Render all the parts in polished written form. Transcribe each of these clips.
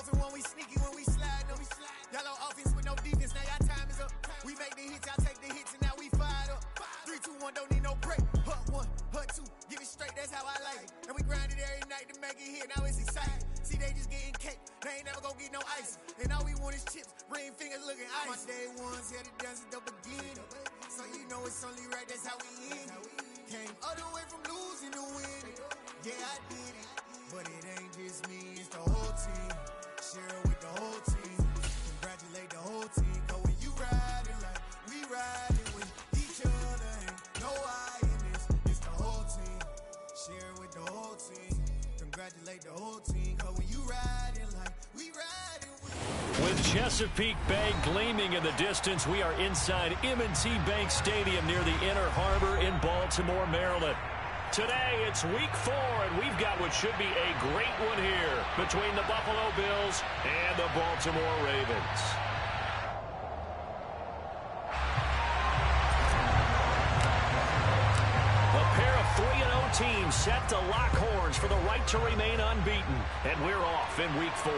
bluffing when we sneaky, when we slide. Yellow offense with no defense, now y'all time is up. We make the hits, y'all take the hits, and now we fired up. 3, 2, 1, don't need no break. Hut 1, hut 2, give it straight, that's how I like it. And we grind it every night to make it hit, now it's exciting. See, they just getting cake, they ain't never gonna get no ice. And all we want is chips, ring fingers looking ice. My day ones here to dance at the beginning. So you know it's only right, that's how we end it. Came all the way from losing to winning. Yeah, I did it, but it ain't just me, it's the whole team. Share it with the whole team. Congratulate the whole team. Cause when you riding like we riding with each other, ain't no I in this. It's the whole team. Share it with the whole team. Congratulate the whole team. Cause when you riding like we riding with Chesapeake Bay gleaming in the distance, we are inside M&T Bank Stadium near the Inner Harbor in Baltimore, Maryland. Today, it's week 4, and we've got what should be a great one here between the Buffalo Bills and the Baltimore Ravens. A pair of 3-0 teams set to lock horns for the right to remain unbeaten, and we're off in week 4.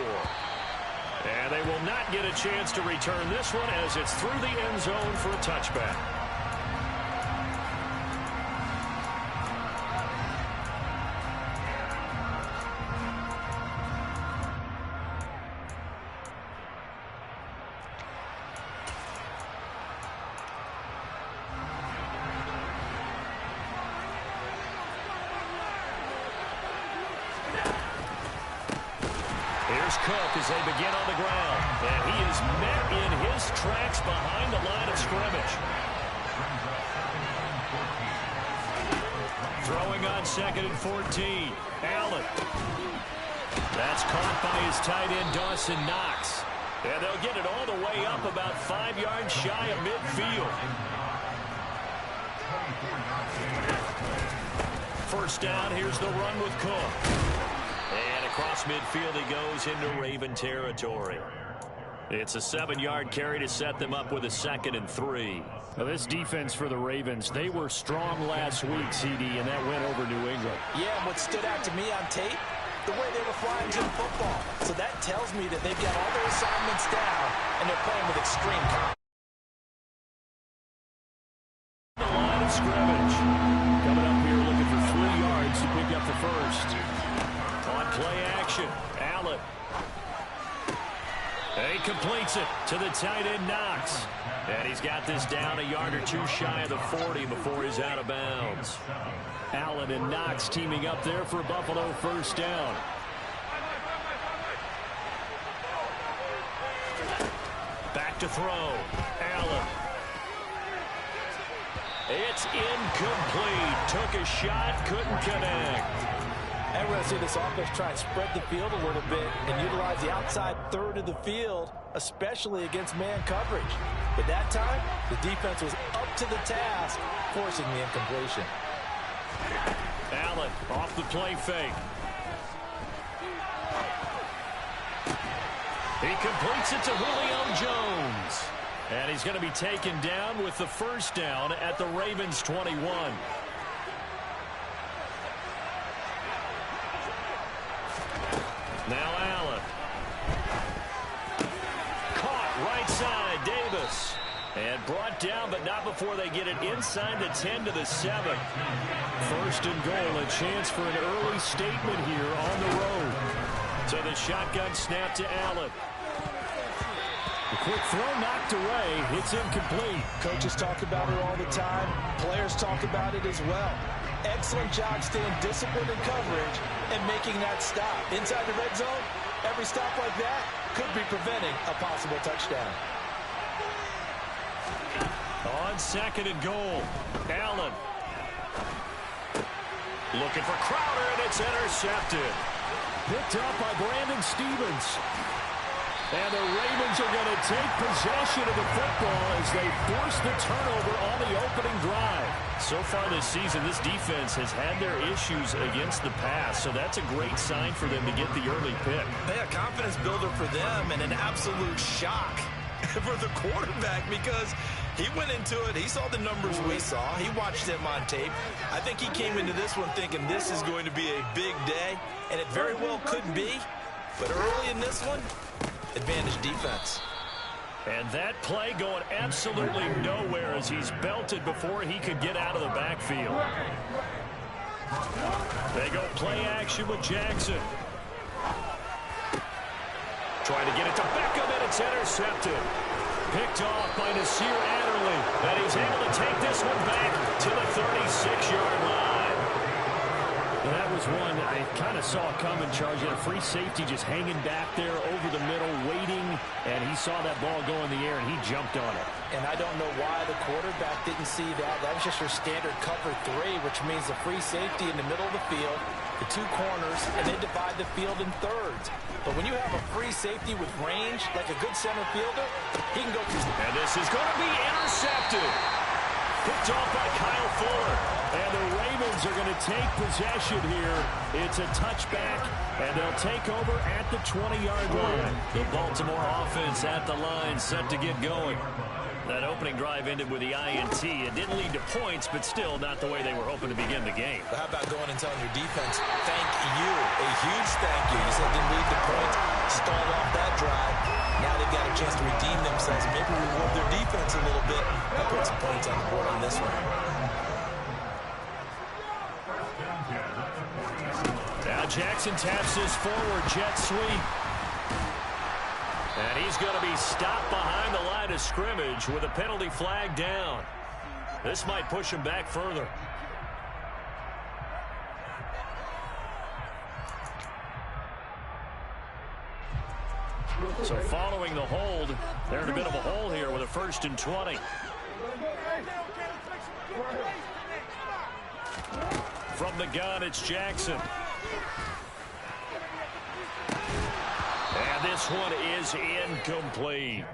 And they will not get a chance to return this one as it's through the end zone for a touchback. Cook as they begin on the ground. And he is met in his tracks behind the line of scrimmage. Throwing on 2nd and 14. Allen. That's caught by his tight end, Dawson Knox. And they'll get it all the way up about 5 yards shy of midfield. First down, here's the run with Cook. And across midfield he goes into Raven territory. It's a 7-yard carry to set them up with a 2nd and 3. Now this defense for the Ravens, they were strong last week, CD, and that went over New England. Yeah, and what stood out to me on tape, the way they were flying to the football. So that tells me that they've got all their assignments down, and they're playing with extreme confidence. The line of scrimmage. Coming up here looking for 3 yards to pick up the first. On play action, Allen. He completes it to the tight end, Knox. And he's got this down a yard or 2 shy of the 40 before he's out of bounds. Allen and Knox teaming up there for Buffalo first down. Back to throw. Allen. It's incomplete. Took a shot, couldn't connect. And we're going to see this offense try and spread the field a little bit and utilize the outside third of the field, especially against man coverage. But that time, the defense was up to the task, forcing the incompletion. Allen off the play fake. He completes it to Julio Jones. And he's going to be taken down with the first down at the Ravens 21. Now Allen. Caught right side, Davis. And brought down, but not before they get it inside the 10 to the 7. First and goal, a chance for an early statement here on the road. So the shotgun snap to Allen. The quick throw knocked away. It's incomplete. Coaches talk about it all the time. Players talk about it as well. Excellent job staying disciplined in coverage and making that stop. Inside the red zone, every stop like that could be preventing a possible touchdown. On 2nd and goal, Allen. Looking for Crowder, and it's intercepted. Picked up by Brandon Stevens. And the Ravens are going to take possession of the football as they force the turnover on the opening drive. So far this season, this defense has had their issues against the pass, so that's a great sign for them to get the early pick. Yeah, confidence builder for them and an absolute shock for the quarterback because he went into it. He saw the numbers we saw. He watched them on tape. I think he came into this one thinking this is going to be a big day, and it very well could be. But early in this one, advantage defense. And that play going absolutely nowhere as he's belted before he could get out of the backfield. They go play action with Jackson. Trying to get it to Beckham, and it's intercepted. Picked off by Nasir Adderley. And he's able to take this one back to the 36-yard line. And that was one I kind of saw coming, Charles. You had a free safety just hanging back there over the middle, waiting, and he saw that ball go in the air, and he jumped on it. And I don't know why the quarterback didn't see that. That was just your standard cover 3, which means the free safety in the middle of the field, the 2 corners, and they divide the field in thirds. But when you have a free safety with range, like a good center fielder, he can go through. And this is going to be intercepted. Picked off by Kyle Fuller. And the Ravens are going to take possession here. It's a touchback, and they'll take over at the 20-yard line. The Baltimore offense at the line, set to get going. That opening drive ended with the INT. It didn't lead to points, but still not the way they were hoping to begin the game. But how about going and telling your defense, thank you, a huge thank you. You said it didn't lead to points, stalled off that drive. Now they've got a chance to redeem themselves, maybe reward their defense a little bit. I'll put some points on the board on this one. Now Jackson taps this forward jet sweep. And he's going to be stopped behind the line of scrimmage with a penalty flag down. This might push him back further. So following the hold, they're in a bit of a hole here with a 1st and 20. From the gun, it's Jackson. And this one is incomplete.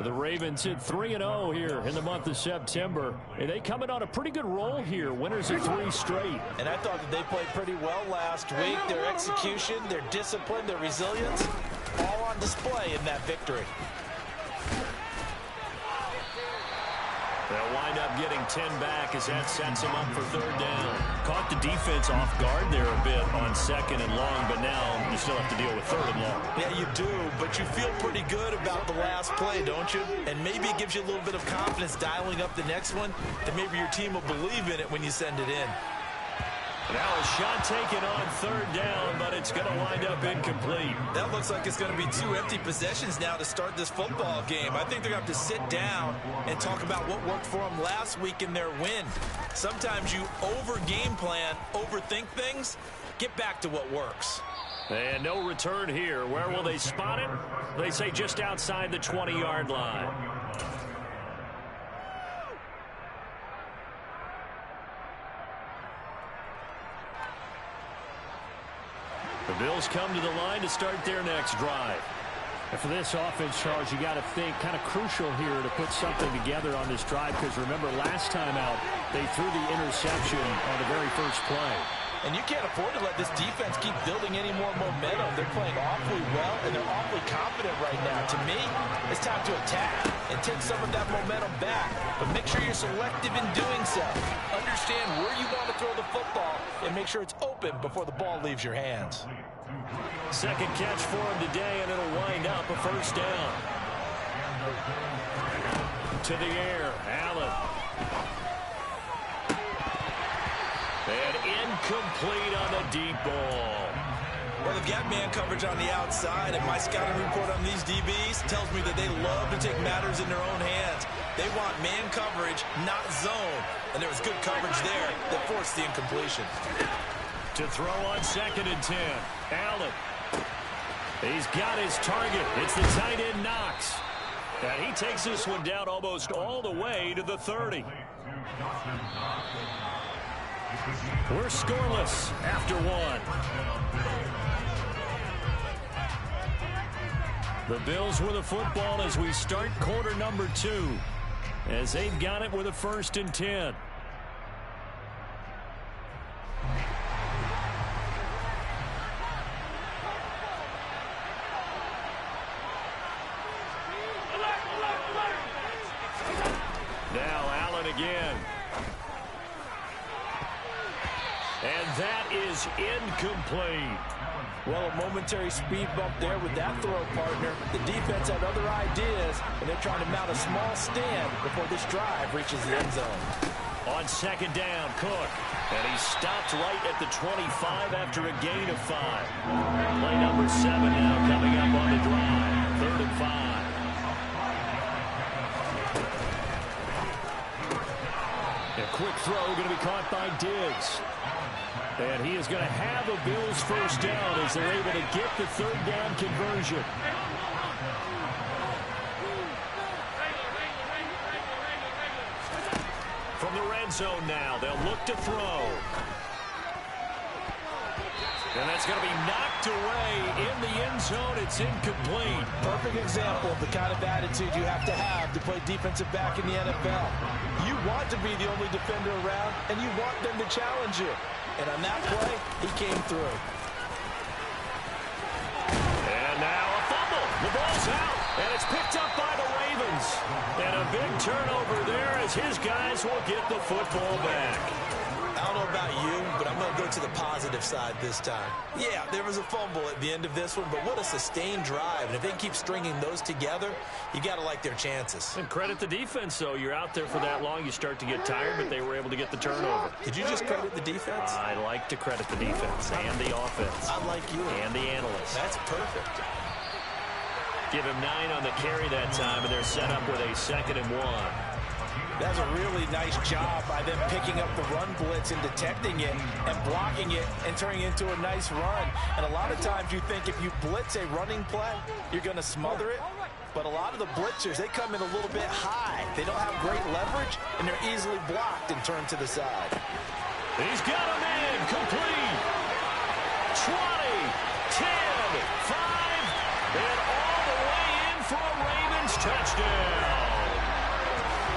The Ravens hit 3-0 here in the month of September. And they come in on a pretty good roll here. Winners of 3 straight. And I thought that they played pretty well last week. Their execution, their discipline, their resilience, all on display in that victory. They'll wind up getting 10 back as that sets them up for 3rd down. Caught the defense off guard there a bit on 2nd and long, but now you still have to deal with 3rd and long. Yeah, you do, but you feel pretty good about the last play, don't you? And maybe it gives you a little bit of confidence dialing up the next one, that maybe your team will believe in it when you send it in. Now a shot taken on 3rd down, but it's going to wind up incomplete. That looks like it's going to be 2 empty possessions now to start this football game. I think they're going to have to sit down and talk about what worked for them last week in their win. Sometimes you over-game plan, overthink things. Get back to what works. And no return here. Where will they spot it? They say just outside the 20-yard line. The Bills come to the line to start their next drive. And for this offense, Charles, you got to think kind of crucial here to put something together on this drive, because remember last time out they threw the interception on the very first play. And you can't afford to let this defense keep building any more momentum. They're playing awfully well, and they're awfully confident right now. To me, it's time to attack and take some of that momentum back. But make sure you're selective in doing so. Understand where you want to throw the football and make sure it's open before the ball leaves your hands. 2nd catch for him today, and it'll wind up a 1st down. To the air, Allen. And incomplete on the deep ball. Well, they've got man coverage on the outside, and my scouting report on these DBs tells me that they love to take matters in their own hands. They want man coverage, not zone. And there was good coverage there that forced the incompletion. To throw on 2nd and 10. Allen. He's got his target. It's the tight end Knox. And he takes this one down almost all the way to the 30. We're scoreless after 1. The Bills with the football as we start quarter number 2. As they've got it with a 1st and 10. Now Allen again. And that is incomplete. Well, a momentary speed bump there with that throw, partner. The defense had other ideas, and they're trying to mount a small stand before this drive reaches the end zone. On second down, Cook. And he stopped right at the 25 after a gain of 5. Play number 7 now coming up on the drive. 3rd and 5. A quick throw going to be caught by Diggs. And he is going to have a Bills first down as they're able to get the 3rd down conversion. From the red zone now, they'll look to throw. And that's going to be knocked away in the end zone. It's incomplete. Perfect example of the kind of attitude you have to play defensive back in the NFL. You want to be the only defender around, and you want them to challenge you. And on that play, he came through. And now a fumble. The ball's out, and it's picked up by the Ravens. And a big turnover there as his guys will get the football back. I don't know about you, but I'm going to go to the positive side this time. Yeah, there was a fumble at the end of this one, but what a sustained drive. And if they keep stringing those together, you got to like their chances. And credit the defense, though. You're out there for that long, you start to get tired, but they were able to get the turnover. Did you just credit the defense? I like to credit the defense and the offense. I like you. And the analysts. That's perfect. Give him 9 on the carry that time, and they're set up with a 2nd and 1. That's a really nice job by them picking up the run blitz and detecting it and blocking it and turning it into a nice run. And a lot of times you think if you blitz a running play, you're going to smother it. But a lot of the blitzers, they come in a little bit high. They don't have great leverage, and they're easily blocked and turned to the side. He's got him in. Complete. 20, 10, 5, and all the way in for a Ravens touchdown.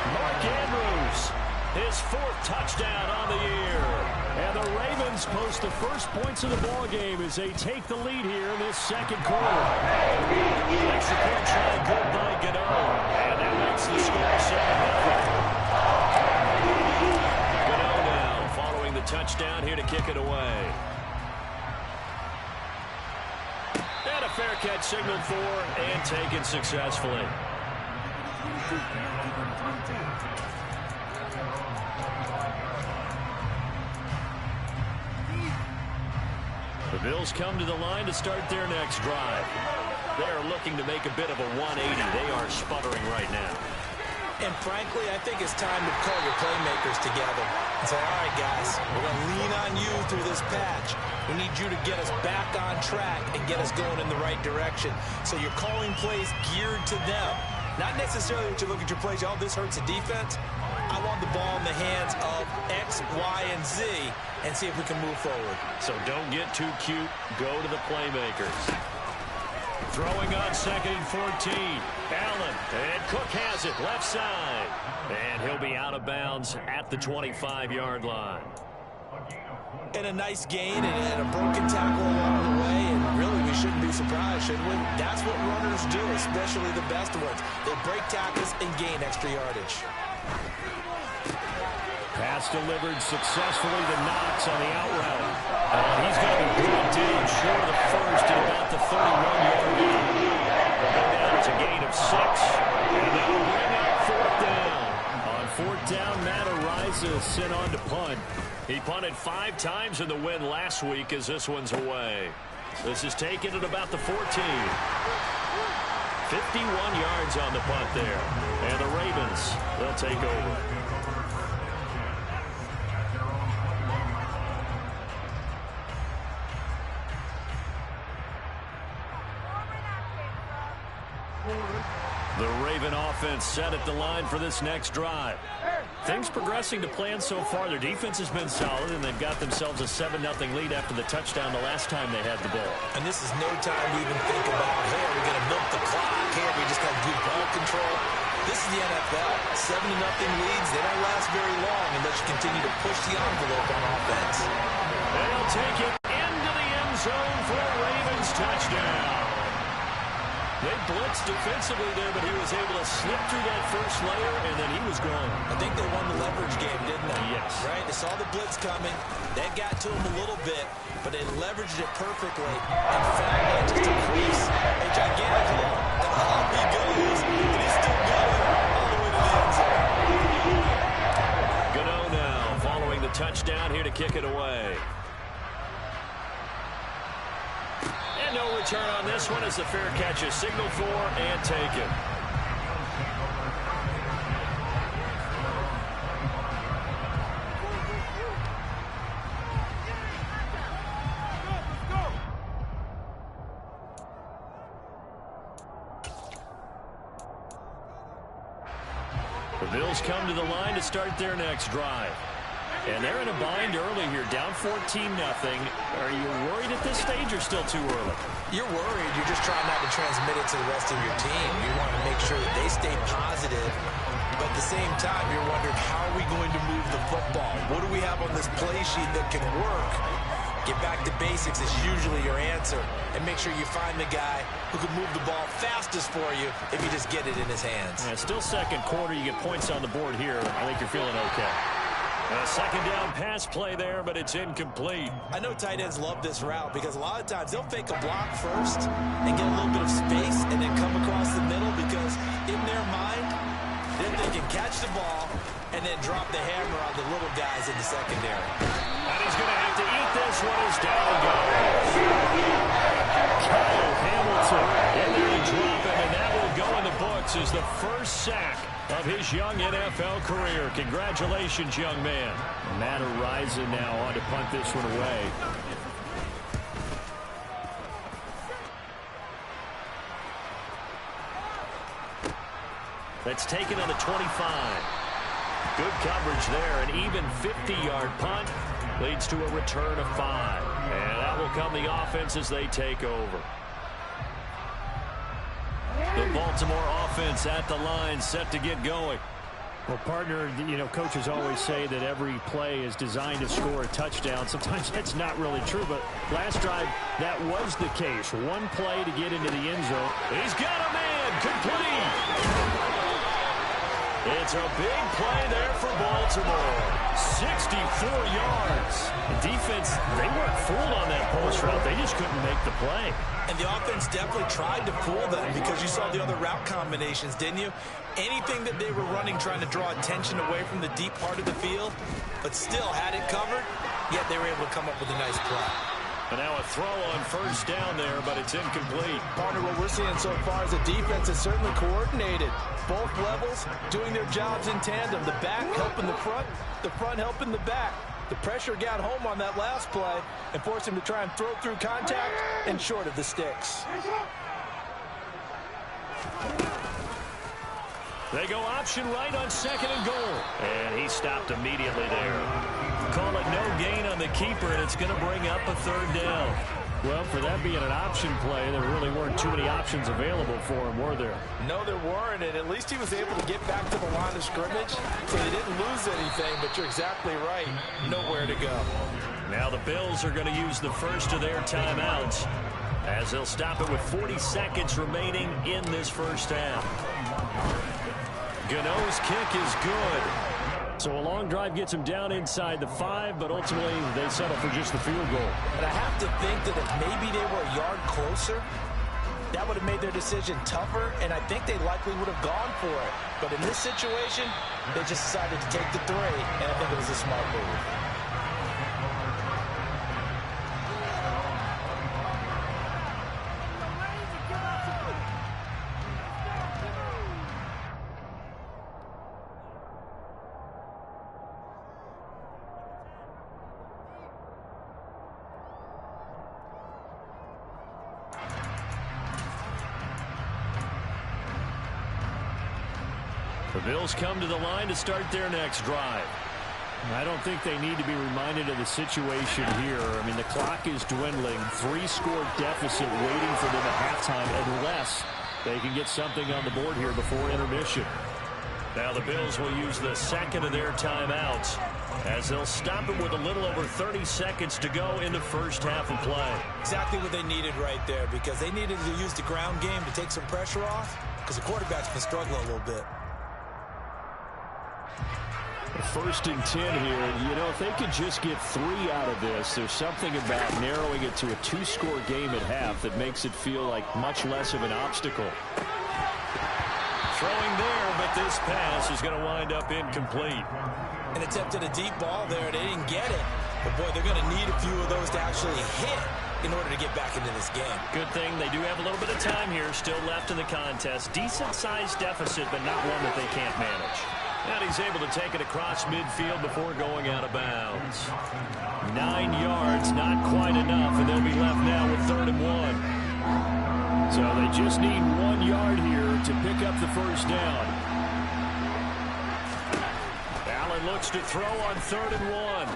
Mark Andrews, his 4th touchdown on the year. And the Ravens post the first points of the ball game as they take the lead here in this 2nd quarter. Extra point try good by Gano. And that makes the score 7-0. Gano now following the touchdown here to kick it away. And a fair catch signaled for and taken successfully. The Bills come to the line to start their next drive. They're looking to make a bit of a 180. They are sputtering right now. And frankly, I think it's time to call your playmakers together and say, all right, guys, we're going to lean on you through this patch. We need you to get us back on track and get us going in the right direction. So you're calling plays geared to them. Not necessarily that you look at your plays, oh, this hurts the defense. I want the ball in the hands of X, Y, and Z and see if we can move forward. So don't get too cute. Go to the playmakers. Throwing on 2nd and 14. Allen, and Cook has it left side. And he'll be out of bounds at the 25-yard line. And a nice gain and a broken tackle along the way. And really, we shouldn't be surprised, should we? That's what runners do, especially the best ones. They break tackles and gain extra yardage. Pass delivered successfully to Knox on the out route. And he's going to be brought down short of the first at about the 31-yard line. They'll go down to a gain of 6. And they'll bring up 4th down. On 4th down, Matt Ariza sent on to punt. He punted 5 times in the win last week as this one's away. This is taken at about the 14. 51 yards on the punt there. And the Ravens, they'll take over. The Raven offense set at the line for this next drive. Things progressing to plan so far. Their defense has been solid, and they've got themselves a 7-0 lead after the touchdown the last time they had the ball. And this is no time to even think about, hey, are we going to milk the clock? Hey, are we just going to do ball control? This is the NFL. 7-0 leads, they don't last very long unless you continue to push the envelope on offense. They'll take it into the end zone for a Ravens touchdown. They blitzed defensively there, but he was able to slip through that first layer, and then he was gone. I think they won the leverage game, didn't they? Yes. Right? They saw the blitz coming. That got to him a little bit, but they leveraged it perfectly and found that just to crease a gigantic hole. And off he goes, and he's still going all the way to the end zone. Gano now following the touchdown here to kick it away. And no return on this one as the fair catch is signaled for and taken. The Bills come to the line to start their next drive. And they're in a bind early here, down 14-0. Are you worried at this stage or still too early? You're worried. You're just trying not to transmit it to the rest of your team. You want to make sure that they stay positive. But at the same time, you're wondering, how are we going to move the football? What do we have on this play sheet that can work? Get back to basics is usually your answer. And make sure you find the guy who can move the ball fastest for you if you just get it in his hands. Yeah, still second quarter. You get points on the board here. I think you're feeling okay. A second down pass play there, but it's incomplete. I know tight ends love this route because a lot of times they'll fake a block first and get a little bit of space and then come across the middle because in their mind, then they can catch the ball and then drop the hammer on the little guys in the secondary. And he's going to have to eat this one as down goes. Kyle Hamilton in there to drop him, and that will go in the books as the first sack of his young NFL career. Congratulations, young man. Matt Horizon now on to punt this one away. That's taken on the 25. Good coverage there. An even 50-yard punt leads to a return of 5. And that will come the offense as they take over. The Baltimore offense at the line, set to get going. Well, partner, you know, coaches always say that every play is designed to score a touchdown. Sometimes that's not really true, but last drive, that was the case. One play to get into the end zone. He's got a man, complete. It's a big play there for Baltimore. 64 yards. The defense, they weren't fooled on that post route. They just couldn't make the play. And the offense definitely tried to fool them because you saw the other route combinations, didn't you? Anything that they were running trying to draw attention away from the deep part of the field, but still had it covered, yet they were able to come up with a nice play. And now a throw on first down there, but it's incomplete. Partner, what we're seeing so far is the defense is certainly coordinated. Both levels doing their jobs in tandem. The back helping the front helping the back. The pressure got home on that last play and forced him to try and throw through contact and short of the sticks. They go option right on second and goal. And he stopped immediately there. Call it no gain on the keeper, and it's going to bring up a third down. Well, for that being an option play, there really weren't too many options available for him, were there? No, there weren't, and at least he was able to get back to the line of scrimmage, so they didn't lose anything, but you're exactly right. Nowhere to go. Now the Bills are going to use the first of their timeouts as they'll stop it with 40 seconds remaining in this first half. Gano's kick is good. So a long drive gets him down inside the 5, but ultimately they settle for just the field goal. And I have to think that if maybe they were a yard closer, that would have made their decision tougher, and I think they likely would have gone for it. But in this situation, they just decided to take the 3, and I think it was a smart move. The Bills come to the line to start their next drive. I don't think they need to be reminded of the situation here. I mean, the clock is dwindling. 3-score deficit waiting for them at halftime unless they can get something on the board here before intermission. Now the Bills will use the second of their timeouts as they'll stop it with a little over 30 seconds to go in the first half of play. Exactly what they needed right there, because they needed to use the ground game to take some pressure off, because the quarterback's been struggling a little bit. First and 10 here. You know, if they could just get 3 out of this, there's something about narrowing it to a 2-score game at half that makes it feel like much less of an obstacle. Throwing there, but this pass is going to wind up incomplete. An attempt at a deep ball there. They didn't get it. But, boy, they're going to need a few of those to actually hit in order to get back into this game. Good thing they do have a little bit of time here still left in the contest. Decent-sized deficit, but not one that they can't manage. And he's able to take it across midfield before going out of bounds. 9 yards, not quite enough, and they'll be left now with 3rd and 1. So they just need 1 yard here to pick up the first down. Allen looks to throw on 3rd and 1.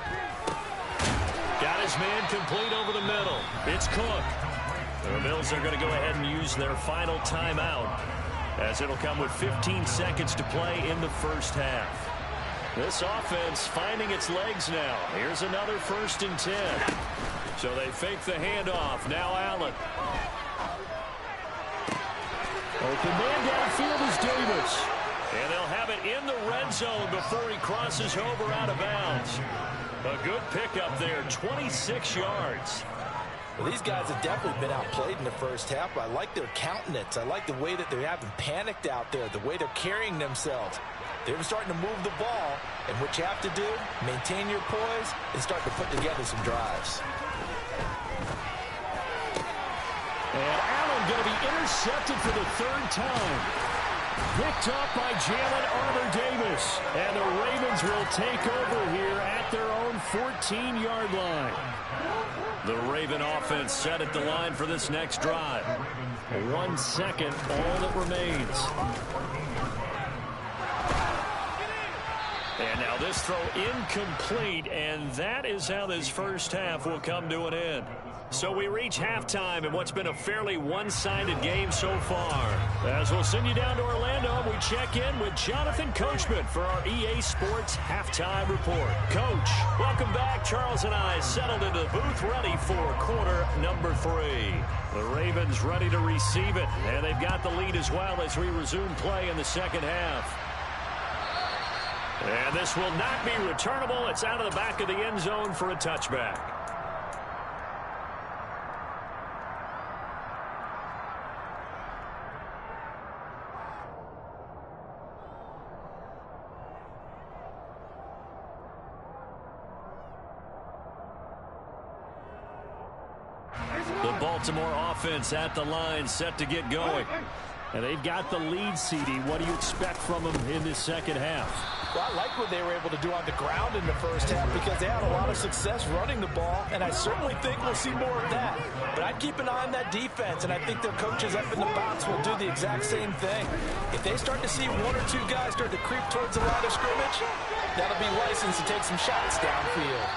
Got his man complete over the middle. It's Cook. The Bills are going to go ahead and use their final timeout, as it'll come with 15 seconds to play in the first half. This offense finding its legs now. Here's another 1st and 10. So they fake the handoff. Now Allen. Open man downfield is Davis. And they'll have it in the red zone before he crosses over out of bounds. A good pickup there, 26 yards. Well, these guys have definitely been outplayed in the first half, but I like their countenance. I like the way that they haven't panicked out there, the way they're carrying themselves. They're starting to move the ball, and what you have to do, maintain your poise and start to put together some drives. And Allen going to be intercepted for the 3rd time. Picked up by Jalen Armour-Davis. And the Ravens will take over here at their own 14-yard line. The Raven offense set at the line for this next drive. 1 second, all that remains. And now this throw incomplete, and that is how this first half will come to an end. So we reach halftime in what's been a fairly one-sided game so far. As we'll send you down to Orlando, we check in with Jonathan Coachman for our EA Sports Halftime Report. Coach, welcome back. Charles and I settled into the booth ready for quarter number 3. The Ravens ready to receive it, and they've got the lead as well as we resume play in the second half. And this will not be returnable. It's out of the back of the end zone for a touchback. The Baltimore offense at the line, set to get going. And they've got the lead, CD. What do you expect from them in this second half? Well, I like what they were able to do on the ground in the first half because they had a lot of success running the ball, and I certainly think we'll see more of that. But I'd keep an eye on that defense, and I think their coaches up in the box will do the exact same thing. If they start to see 1 or 2 guys start to creep towards the line of scrimmage, that'll be license to take some shots downfield.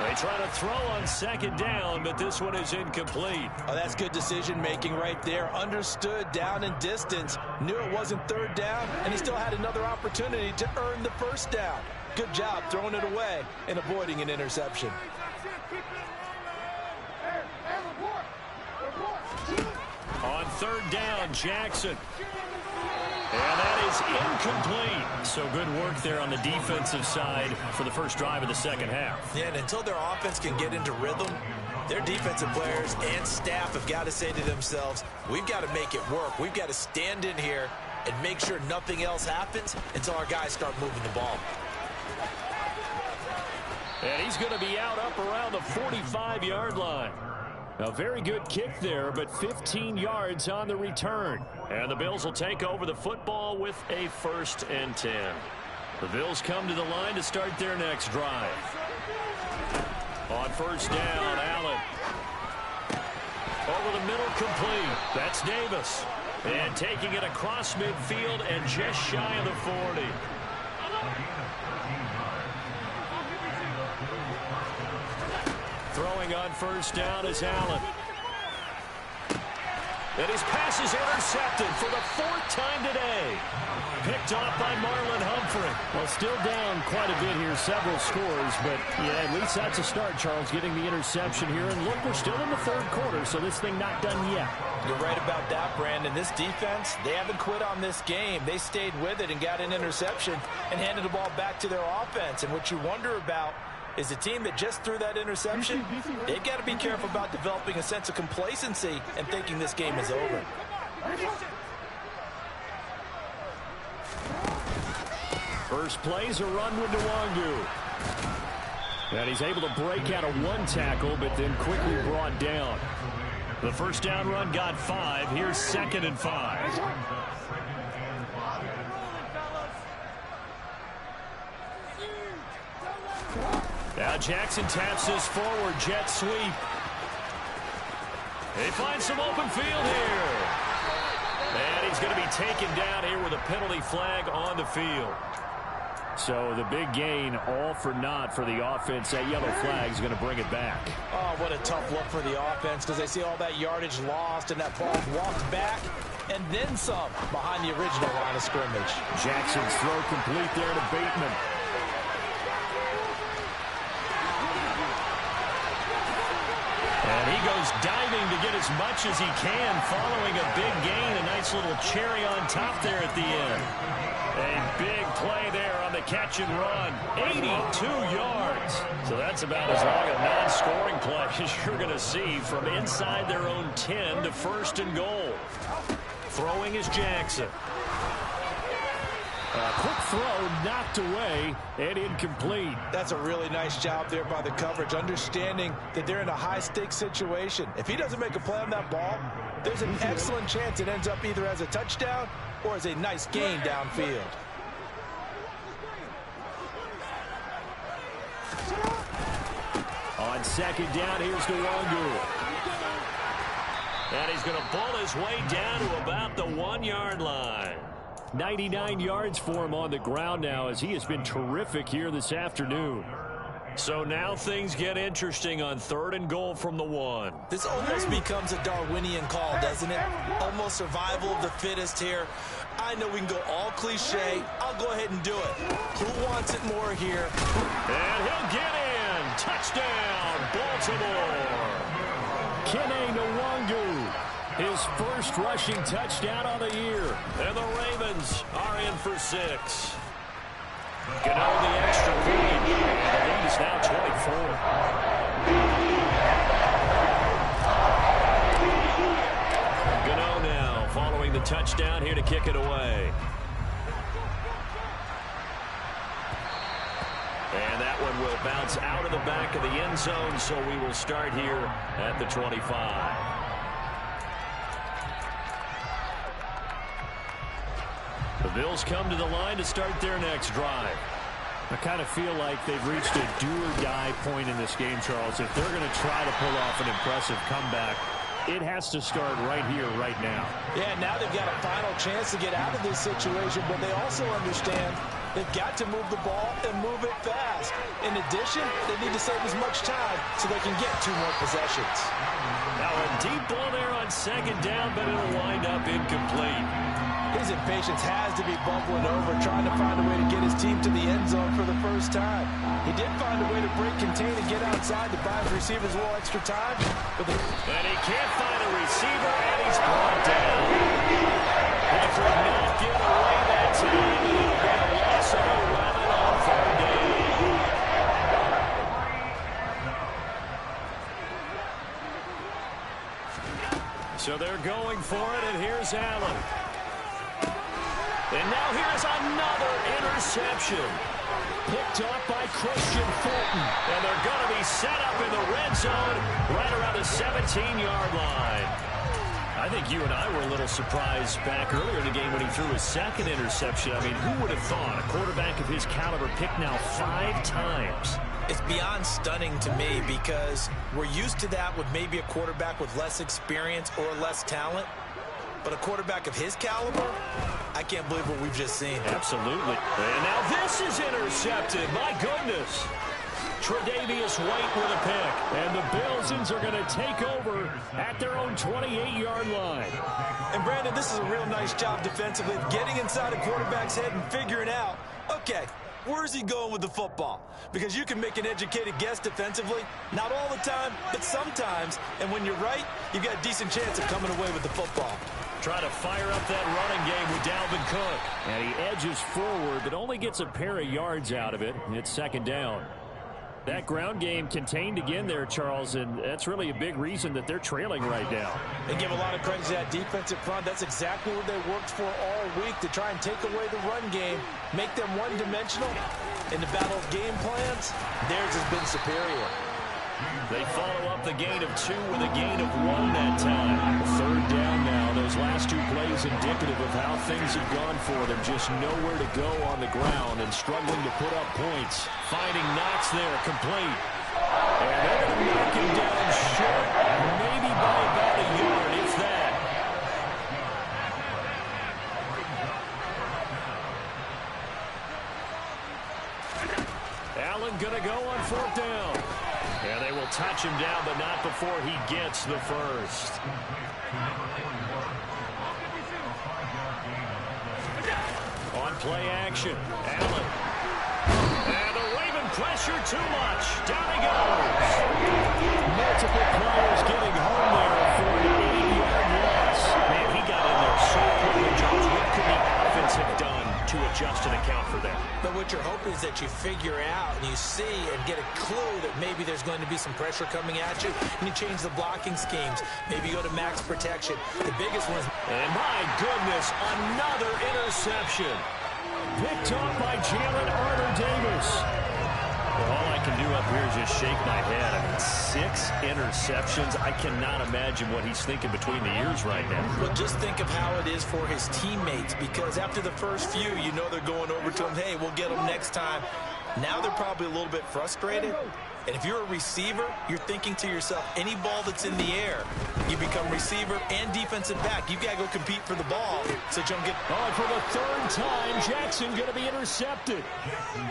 They try to throw on 2nd down, but this one is incomplete. Oh, that's good decision-making right there. Understood down and distance. Knew it wasn't 3rd down, and he still had another opportunity to earn the 1st down. Good job throwing it away and avoiding an interception. On 3rd down, Jackson. And that is incomplete. So good work there on the defensive side for the first drive of the second half. Yeah, and until their offense can get into rhythm, their defensive players and staff have got to say to themselves, we've got to make it work. We've got to stand in here and make sure nothing else happens until our guys start moving the ball. And he's going to be out up around the 45-yard line. A very good kick there, but 15 yards on the return. And the Bills will take over the football with a 1st and 10. The Bills come to the line to start their next drive. On 1st down, Allen. Over the middle, complete. That's Davis. And taking it across midfield and just shy of the 40. Throwing on 1st down is Allen. And his pass is intercepted for the 4th time today. Picked off by Marlon Humphrey. Well, still down quite a bit here, several scores, but yeah, at least that's a start, Charles, getting the interception here. And look, we're still in the 3rd quarter, so this thing not done yet. You're right about that, Brandon. This defense, they haven't quit on this game. They stayed with it and got an interception and handed the ball back to their offense. And what you wonder about is the team that just threw that interception, they've got to be careful about developing a sense of complacency and thinking this game is over. First play's a run with Nemoooo. And he's able to break out of 1 tackle, but then quickly brought down. The first down run got 5. Here's 2nd and 5. Now Jackson taps his forward jet sweep. He finds some open field here. And he's going to be taken down here with a penalty flag on the field. So the big gain, all for naught for the offense. That yellow flag is going to bring it back. Oh, what a tough look for the offense, because they see all that yardage lost and that ball walked back and then some behind the original line of scrimmage. Jackson's throw complete there to Bateman. And he goes diving to get as much as he can, following a big gain. A nice little cherry on top there at the end. A big play there on the catch and run. 82 yards. So that's about as long a non-scoring play as you're going to see from inside their own 10 to 1st and goal. Throwing is Jackson. A quick throw knocked away and incomplete. That's a really nice job there by the coverage, understanding that they're in a high-stakes situation. If he doesn't make a play on that ball, there's an excellent chance it ends up either as a touchdown or as a nice gain downfield. On 2nd down, here's Nemoooo. And he's going to bull his way down to about the 1-yard line. 99 yards for him on the ground now, as he has been terrific here this afternoon. So now things get interesting on 3rd and goal from the 1. This almost becomes a Darwinian call, doesn't it? Almost survival of the fittest here. I know we can go all cliche. I'll go ahead and do it. Who wants it more here? And he'll get in. Touchdown, Baltimore. Nemoooo, his first rushing touchdown of the year. And the Ravens are in for 6. Gano the extra point. The lead is now 24. Gano now following the touchdown here to kick it away. And that one will bounce out of the back of the end zone, so we will start here at the 25. The Bills come to the line to start their next drive. I kind of feel like they've reached a do-or-die point in this game, Charles. If they're going to try to pull off an impressive comeback, it has to start right here, right now. Yeah, now they've got a final chance to get out of this situation, but they also understand they've got to move the ball and move it fast. In addition, they need to save as much time so they can get 2 more possessions. Now a deep ball there on 2nd down, but it'll wind up incomplete. His impatience has to be bubbling over, trying to find a way to get his team to the end zone for the first time. He did find a way to break, contain, and get outside to buy his receivers a little extra time. And he can't find a receiver, and he's brought down. He could not get away that time. He'll get a loss of 11 on 3rd down. So they're going for it, and here's Allen. And now here's another interception. Picked up by Christian Fulton. And they're going to be set up in the red zone right around the 17-yard line. I think you and I were a little surprised back earlier in the game when he threw his 2nd interception. I mean, who would have thought a quarterback of his caliber picked now 5 times? It's beyond stunning to me, because we're used to that with maybe a quarterback with less experience or less talent. But a quarterback of his caliber, I can't believe what we've just seen. Absolutely. And now this is intercepted. My goodness. Tre'Davious White with a pick. And the Bills are going to take over at their own 28-yard line. And, Brandon, this is a real nice job defensively of getting inside a quarterback's head and figuring out, okay, where's he going with the football? Because you can make an educated guess defensively, not all the time, but sometimes. And when you're right, you've got a decent chance of coming away with the football. Try to fire up that running game with Dalvin Cook. And he edges forward, but only gets a pair of yards out of it. It's second down. That ground game contained again there, Charles, and that's really a big reason that they're trailing right now. They give a lot of credit to that defensive front. That's exactly what they worked for all week, to try and take away the run game, make them one-dimensional. In the battle of game plans, theirs has been superior. They follow up the gain of 2 with a gain of 1 that time. Third down now. Those last 2 plays indicative of how things have gone for them. Just nowhere to go on the ground and struggling to put up points. Finding Knox there, complete. And they're going to knock him down short, maybe by about a yard, if that. Allen going to go on 4th down. And they will touch him down, but not before he gets the first. On play action, Allen. And the Raven pressure too much. Down he goes. Multiple players getting home there for an 80-yard loss. Man, he got in there so quickly, Jones. What could the offense have done to adjust and account for that? But what you're hoping is that you figure out and you see and get a clue that maybe there's going to be some pressure coming at you, and you change the blocking schemes. Maybe you go to max protection. The biggest one is... And my goodness, another interception. Picked off by Jalen Armour-Davis. All I can do up here is just shake my head. I mean, 6 interceptions. I cannot imagine what he's thinking between the ears right now. Well, just think of how it is for his teammates, because after the first few, you know they're going over to him, hey, we'll get him next time. Now they're probably a little bit frustrated. And if you're a receiver, you're thinking to yourself, any ball that's in the air, you become receiver and defensive back. You've got to go compete for the ball so you don't get... Oh, for the 3rd time, Jackson going to be intercepted.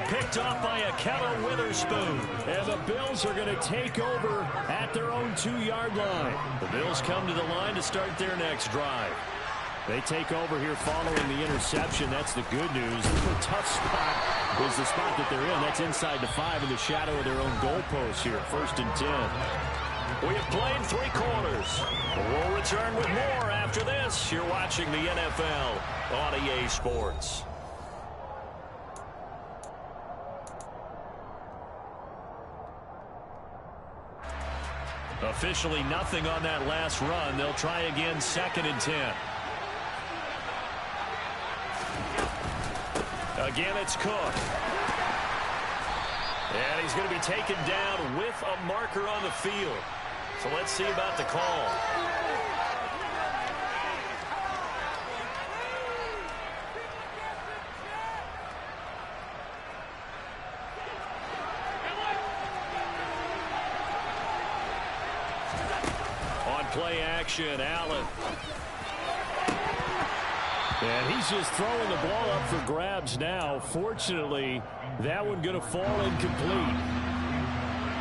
Picked off by Akello Witherspoon. And the Bills are going to take over at their own 2-yard line. The Bills come to the line to start their next drive. They take over here following the interception. That's the good news. The tough spot is the spot that they're in. That's inside the 5 in the shadow of their own goalpost here. 1st and 10. We have played 3 quarters. We'll return with more after this. You're watching the NFL on EA Sports. Officially nothing on that last run. They'll try again, 2nd and 10. Again, it's Cook. And he's going to be taken down with a marker on the field. So let's see about the call. On play action, Allen. And he's just throwing the ball up for grabs now. Fortunately, that one going to fall incomplete.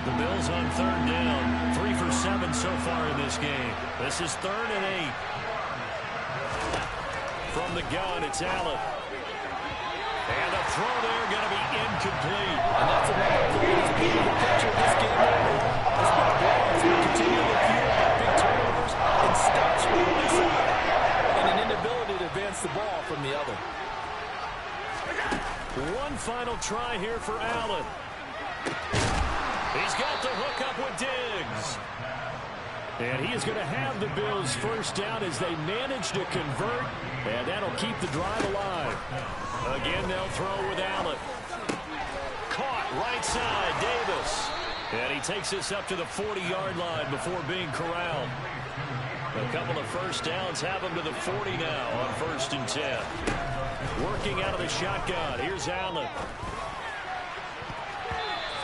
The Bills on 3rd down. 3 for 7 so far in this game. This is 3rd and 8. From the gun, it's Allen. And the throw there going to be incomplete. And that's another thing that's been the picture of this game overall. Has been the ball has been continually fueled by big turnovers and stops from one side, and an inability to advance the ball from the other. One final try here for Allen. He's got the hook up with Diggs. And he is going to have the Bills' 1st down as they manage to convert, and that'll keep the drive alive. Again, they'll throw with Allen. Caught right side, Davis. And he takes this up to the 40-yard line before being corralled. A couple of 1st downs have him to the 40 now on 1st and 10. Working out of the shotgun. Here's Allen.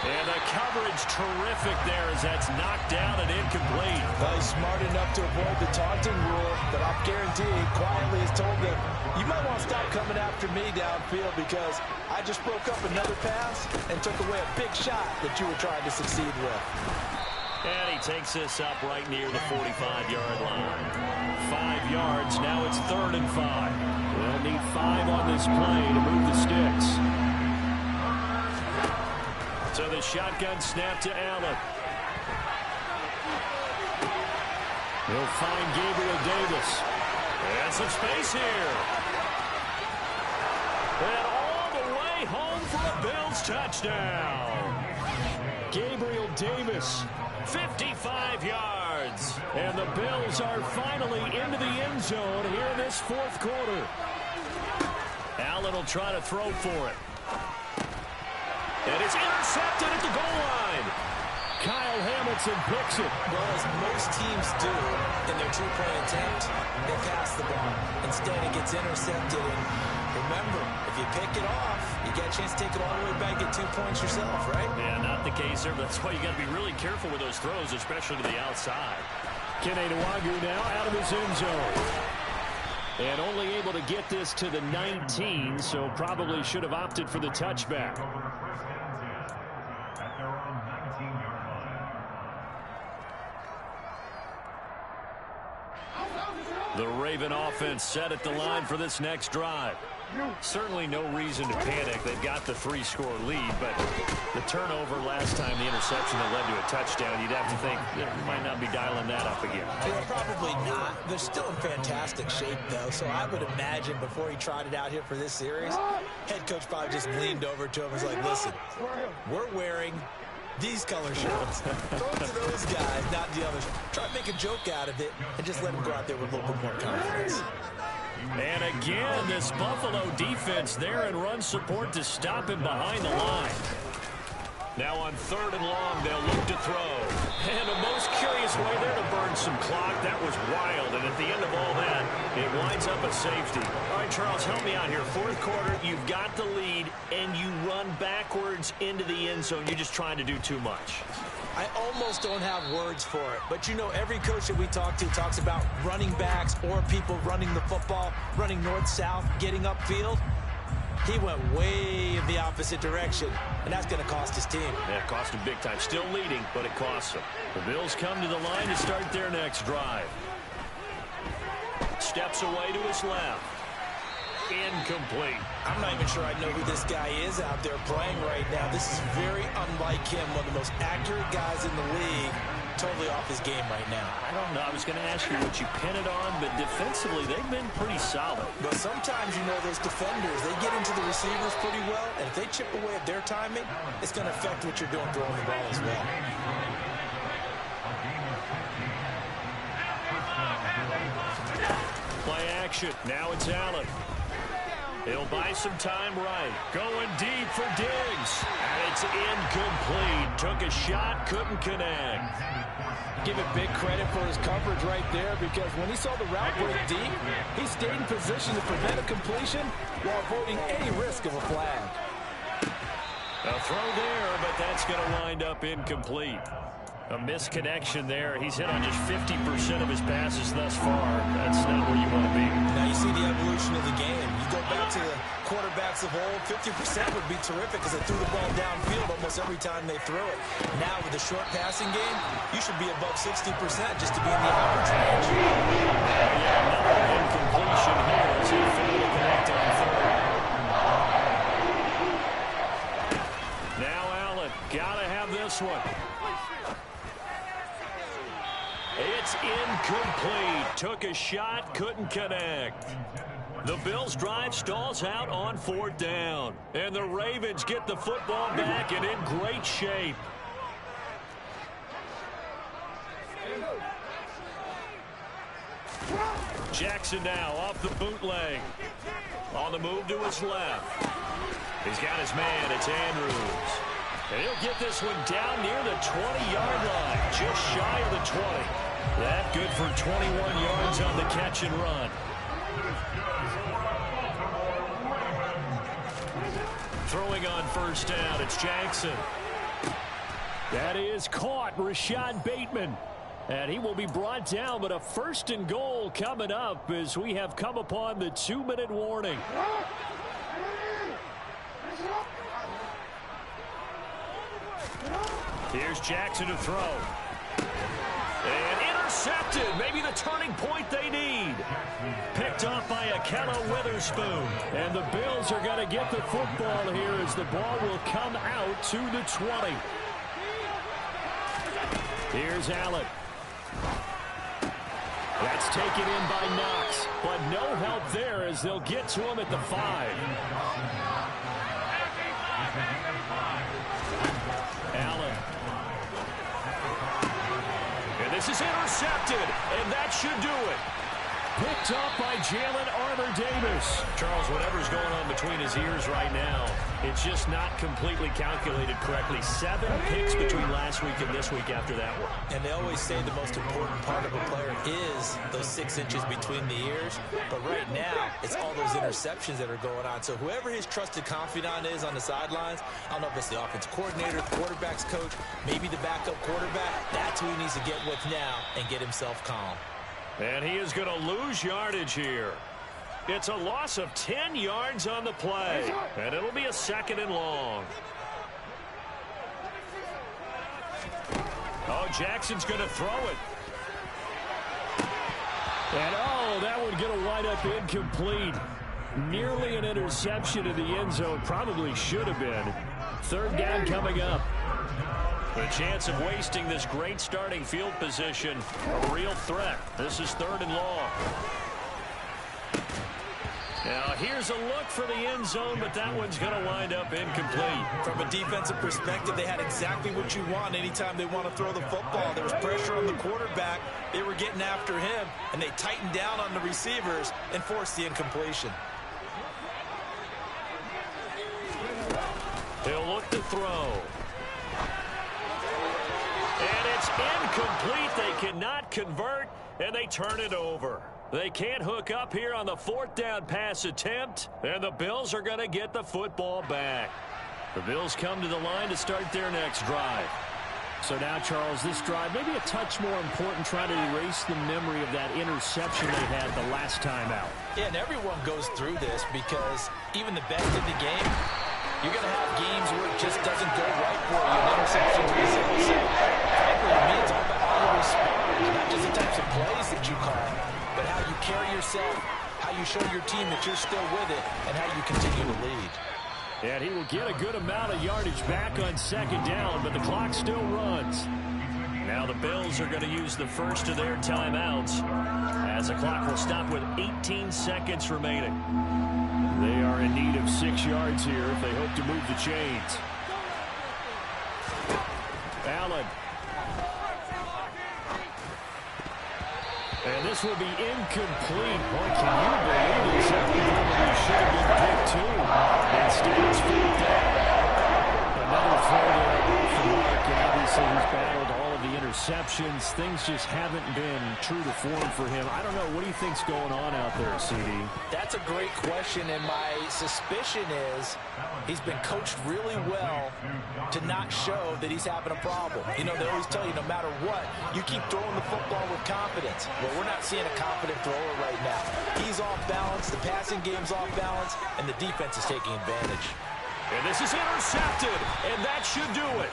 And the coverage terrific there as that's knocked down and incomplete. Well, he's smart enough to avoid the taunting rule, but I'm guaranteeing quietly has told them, you might want to stop coming after me downfield because I just broke up another pass and took away a big shot that you were trying to succeed with. And he takes this up right near the 45-yard line. 5 yards, now it's 3rd and 5. They'll need 5 on this play to move the sticks. So the shotgun snap to Allen. He'll find Gabriel Davis. And some space here. And all the way home for a Bills touchdown. Gabriel Davis, 55 yards. And the Bills are finally into the end zone here in this 4th quarter. Allen will try to throw for it. And it's intercepted at the goal line. Kyle Hamilton picks it. Well, as most teams do in their two-point attempt, they pass the ball. Instead, it gets intercepted. And remember, if you pick it off, you get a chance to take it all the way back, get 2 points yourself, right? Yeah, not the case there. That's why you got to be really careful with those throws, especially to the outside. Nemoooo now out of his end zone. And only able to get this to the 19, so probably should have opted for the touchback. The Raven offense set at the line for this next drive. Certainly no reason to panic. They've got the 3-score lead, but the turnover last time, the interception that led to a touchdown, you'd have to think they might not be dialing that up again. Yeah, probably not. They're still in fantastic shape, though, so I would imagine before he trotted out here for this series, head coach probably just leaned over to him and was like, listen, we're wearing these color shirts. Throw it to those guys, not the others. Try to make a joke out of it and just let them go out there with a little bit more confidence. And again, this Buffalo defense there in run support to stop him behind the line. Now on 3rd and long, they'll look to throw. And the most curious way there to burn some clock. That was wild. And at the end of all that, it winds up a safety. All right, Charles, help me out here. 4th quarter, you've got the lead, and you run backwards into the end zone. You're just trying to do too much. I almost don't have words for it. But, you know, every coach that we talk to talks about running backs or people running the football, running north-south, getting upfield. He went way in the opposite direction, and that's going to cost his team. Yeah, it cost him big time. Still leading, but it costs him. The Bills come to the line to start their next drive. Steps away to his left. Incomplete. I'm not even sure I know who this guy is out there playing right now. This is very unlike him, one of the most accurate guys in the league. Totally off his game right now. I don't know. I was going to ask you what you pin it on, but defensively, they've been pretty solid. But sometimes, you know, those defenders, they get into the receivers pretty well, and if they chip away at their timing, it's going to affect what you're doing throwing the ball as well. Play action. Now it's Allen. He'll buy some time right. Going deep for Diggs. And it's incomplete. Took a shot, couldn't connect. Give it big credit for his coverage right there because when he saw the route break deep, he stayed in position to prevent a completion while avoiding any risk of a flag. A throw there, but that's going to wind up incomplete. A misconnection there. He's hit on just 50% of his passes thus far. That's not where you want to be. Now you see the evolution of the game. You go back to the quarterbacks of old, 50% would be terrific because they threw the ball downfield almost every time they threw it. Now with the short passing game, you should be above 60% just to be in the average range. Yeah, another incompletion here as he failed to connect on 3rd. Now Allen, gotta have this one. It's incomplete. Took a shot, couldn't connect. The Bills' drive stalls out on 4th down. And the Ravens get the football back and in great shape. Jackson now off the bootleg. On the move to his left. He's got his man. It's Andrews. And he'll get this one down near the 20-yard line. Just shy of the 20. That good for 21 yards on the catch and run. Throwing on 1st down, it's Jackson. That is caught, Rashad Bateman. And he will be brought down, but a 1st and goal coming up as we have come upon the 2-minute warning. Here's Jackson to throw. And intercepted. Maybe the turning point they need. Picked off by Akello Witherspoon. And the Bills are going to get the football here as the ball will come out to the 20. Here's Allen. That's taken in by Knox, but no help there as they'll get to him at the 5. Allen. And this is intercepted, and that should do it. Picked up by Jalen Armour-Davis. Charles, whatever's going on between his ears right now, it's just not completely calculated correctly. 7 picks between last week and this week after that one. And they always say the most important part of a player is those 6 inches between the ears. But right now, it's all those interceptions that are going on. So whoever his trusted confidant is on the sidelines, I don't know if it's the offense coordinator, the quarterback's coach, maybe the backup quarterback, that's who he needs to get with now and get himself calm. And he is going to lose yardage here. It's a loss of 10 yards on the play. And it'll be a 2nd and long. Oh, Jackson's going to throw it. And, oh, that would get a wind up incomplete. Nearly an interception in the end zone. Probably should have been. 3rd down coming up. The chance of wasting this great starting field position, a real threat. This is 3rd and long. Now, here's a look for the end zone, but that one's going to wind up incomplete. From a defensive perspective, they had exactly what you want anytime they want to throw the football. There was pressure on the quarterback. They were getting after him, and they tightened down on the receivers and forced the incompletion. They'll look to throw. And it's incomplete. They cannot convert, and they turn it over. They can't hook up here on the 4th down pass attempt, and the Bills are going to get the football back. The Bills come to the line to start their next drive. So now, Charles, this drive maybe a touch more important, trying to erase the memory of that interception they had the last time out. Yeah, and everyone goes through this because even the best in the game, you're going to have games where it just doesn't go right for you. And interceptions result. So, frankly, to me, it's all about how you respond, not just the types of plays that you call, but how you carry yourself, how you show your team that you're still with it, and how you continue to lead. And he will get a good amount of yardage back on 2nd down, but the clock still runs. Now the Bills are going to use the first of their timeouts as the clock will stop with 18 seconds remaining. They are in need of 6 yards here if they hope to move the chains. Allen. And this will be incomplete. Boy, can you believe this? That probably should have been picked too. Instead, it's 4th down. Another throw there for Mark, and obviously he's battled all of the interceptions. Things just haven't been true to form for him. I don't know. What do you think's going on out there, CD? That's a great question, and my suspicion is he's been coached really well to not show that he's having a problem. You know, they always tell you no matter what, you keep throwing the football with confidence. Well, we're not seeing a confident thrower right now. He's off balance, the passing game's off balance, and the defense is taking advantage. And this is intercepted, and that should do it.